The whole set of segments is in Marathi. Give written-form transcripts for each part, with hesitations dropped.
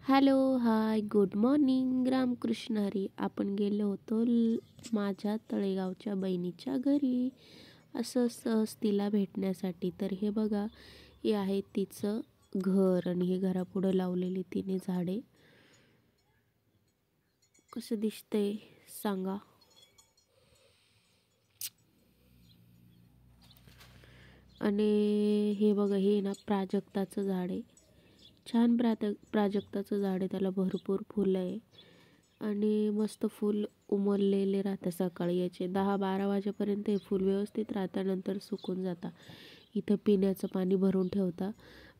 हॅलो, हाय, गुड मॉर्निंग. रामकृष्ण हरी. आपण गेलो होतो माझ्या तळेगावच्या बहिणीच्या घरी असं सहज तिला भेटण्यासाठी. तर हे बघा, हे आहे तिचं घर आणि हे घरापुढं लावलेली तिने झाडे. कसं दिसतंय सांगा. आणि हे बघा, हे ना प्राजक्ताचं झाड आहे. छान प्राजक्ताचं झाड आहे, त्याला भरपूर फुलं आहे आणि मस्त फूल उमललेले राहतं. सकाळी याचे 10-12 वाजेपर्यंत हे फूल व्यवस्थित राहतं, नंतर सुकून जातं. इथं पिण्याचं पाणी भरून ठेवता.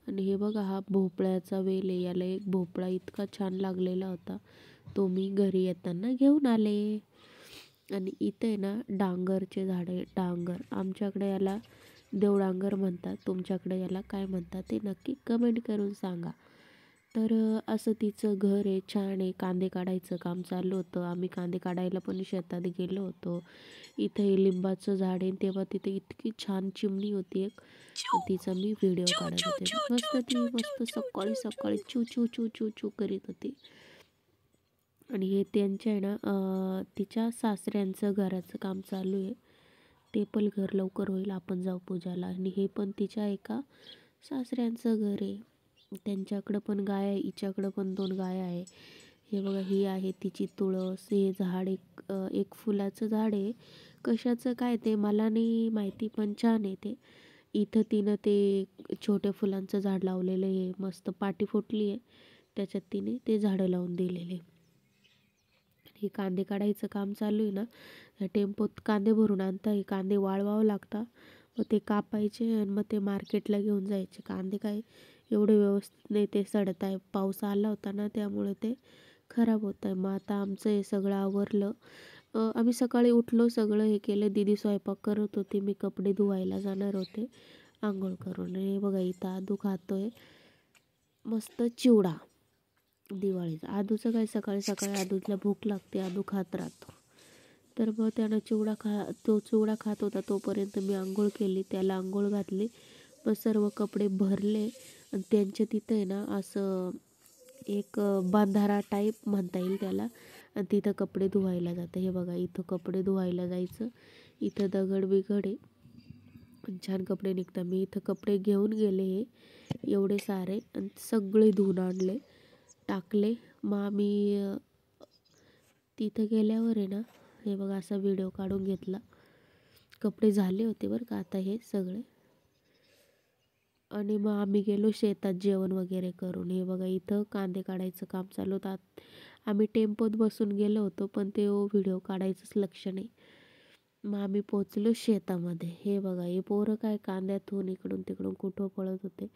आणि हे बघा, हा भोपळ्याचा वेल आहे. याला एक भोपळा इतका छान लागलेला होता, तो मी घरी येताना घेऊन आले. आणि इथे आहे ना डांगरचे झाड आहे. डांगर, आमच्याकडे याला देवडांगर म्हणतात, तुमच्याकडे याला काय म्हणतात ते नक्की कमेंट करून सांगा. तर असं तिचं घर आहे, छान आहे. कांदे काढायचं काम चालू होतं. आम्ही कांदे काढायला पण शेतात गेलो होतो. इथं हे लिंबाचं झाड आहे, तेव्हा तिथे इतकी छान चिमणी होती एक, तिचा मी व्हिडिओ काढत होते. मस्त सकाळी सकाळी चू चू चू चू चू करीत होती. आणि हे त्यांच्या आहे ना तिच्या सासऱ्यांचं घराचं काम चालू आहे. ते पण घर लवकर होईल, आपण जाऊ पूजाला. आणि हे पण तिच्या एका सासऱ्यांचं घर आहे. त्यांच्याकडं पण गाय आहे, हिच्याकडं पण 2 गाय आहे. हे बघा, ही आहे तिची तुळस. हे झाड एक फुलाचं झाड आहे. कशाचं काय ते मला नाही माहिती, पण छान आहे ते. इथं तिनं ते छोट्या फुलांचं झाड लावलेलं आहे. मस्त पाटी फुटली आहे, त्याच्यात तिने ते झाडं लावून दिलेले. हे कांदे काढायचं काम चालू आहे ना, या टेम्पोत कांदे भरून आणता. हे कांदे वाळवावं लागतात, मग ते कापायचे आणि मग ते मार्केटला घेऊन जायचे. कांदे काय एवढे व्यवस्थित नाही, ते सडत आहे. पाऊस आला होता ना, त्यामुळे ते खराब होत आहे. मग आता आमचं हे सगळं आवरलं. आम्ही सकाळी उठलो, सगळं हे केलं. दीदी स्वयंपाक करत होती, मी कपडे धुवायला जाणार होते आंघोळ करून. हे बघा, इथं आदू खातोय मस्त चिवडा दिवाळीचा. आदूचं काय, सकाळी सकाळी आदूला भूक लागते, आदू खात राहतो. तर मग त्यानं तो चिवडा खात होता तोपर्यंत मी आंघोळ केली, त्याला आंघोळ घातली. मग सर्व कपडे भरले आणि त्यांच्या तिथं आहे ना असं एक बंधारा टाईप म्हणता येईल त्याला, आणि तिथं कपडे धुवायला जातं. हे बघा, इथं कपडे धुवायला जायचं. इथं दगड बिगड आहे, छान कपडे निघतात. मी इथं कपडे घेऊन गेले हे एवढे सारे आणि सगळे धुवून आणले, टाकले. मग आम्ही तिथं गेल्यावर आहे ना, हे बघा, असा व्हिडिओ काढून घेतला. कपडे झाले होते बरं का आता हे सगळे. आणि मग आम्ही गेलो शेतात जेवण वगैरे करून. हे बघा, इथं कांदे काढायचं काम चालू होतं. आम्ही टेम्पोत बसून गेलो होतो, पण ते व्हिडिओ काढायचंच लक्ष नाही. मग आम्ही पोचलो शेतामध्ये. हे बघा, हे पोरं काय कांद्यातून इकडून तिकडून कुठं पळत होते.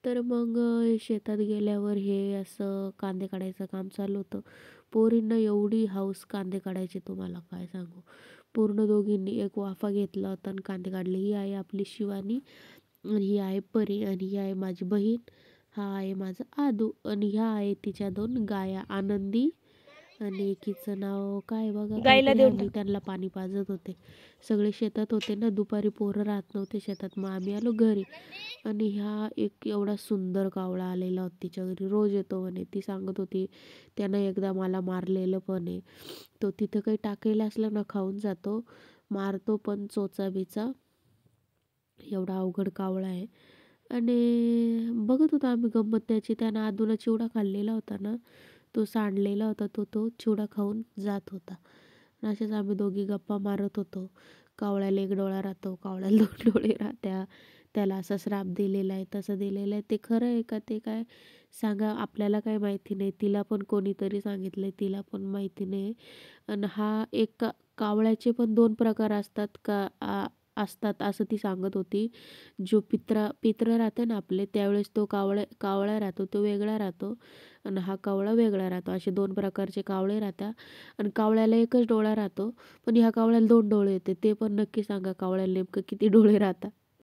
तर मग शेतात गेल्यावर हे असं कांदे काढायचं काम चालू होतं. पोरींना एवढी हौस कांदे काढायची, तुम्हाला काय सांगू. पूर्ण दोघींनी एक वाफा घेतला होता आणि कांदे काढले. ही आहे आपली शिवानी आणि ही आहे परी आणि ही आहे माझी बहीण. हा आहे माझा आदू आणि ह्या आहे तिच्या 2 गाया, आनंदी आणि एकीचं नाव काय बघा काहीतरी. आम्ही त्यांना पाणी पाजत होते. सगळे शेतात होते ना, दुपारी पोरं राहत नव्हते शेतात. मग आम्ही आलो घरी. आणि ह्या एक एवढा सुंदर कावळा आलेला होता तिच्या घरी, रोज येतो म्हणे. ती सांगत होती त्यानं एकदा मला मारलेलं पण आहे. तो तिथं काही टाकायला असलं ना खाऊन जातो, मारतो पण चोचा बिचा. एवढा अवघड कावळा आहे. आणि बघत होतो आम्ही गंमत त्याची. त्यानं आदूला चिवडा खाल्लेला होता ना, तो सांडलेला होता, तो चिवडा खाऊन जात होता. आणि असेच आम्ही दोघी गप्पा मारत होतो. कावळ्याला 1 डोळा राहतो, कावळ्याला 2 डोळे राहत्या, त्याला असा श्राप दिलेला आहे, तसं दिलेलं आहे. ते खरं आहे का ते काय सांगा, आपल्याला काय माहिती नाही. तिला पण कोणीतरी सांगितलं आहे, तिला पण माहिती नाही. आणि हा एक कावळ्याचे पण 2 प्रकार असतात का असतात असं ती सांगत होती. जो पित्र राहते ना आपले, त्यावेळेस तो कावळा राहतो, तो वेगळा राहतो आणि हा कावळा वेगळा राहतो. असे 2 प्रकारचे कावळे राहतात. आणि कावळ्याला 1च डोळा राहतो, पण ह्या कावळ्याला 2 डोळे येते. ते पण नक्की सांगा, कावळ्याला नेमकं किती डोळे राहतात.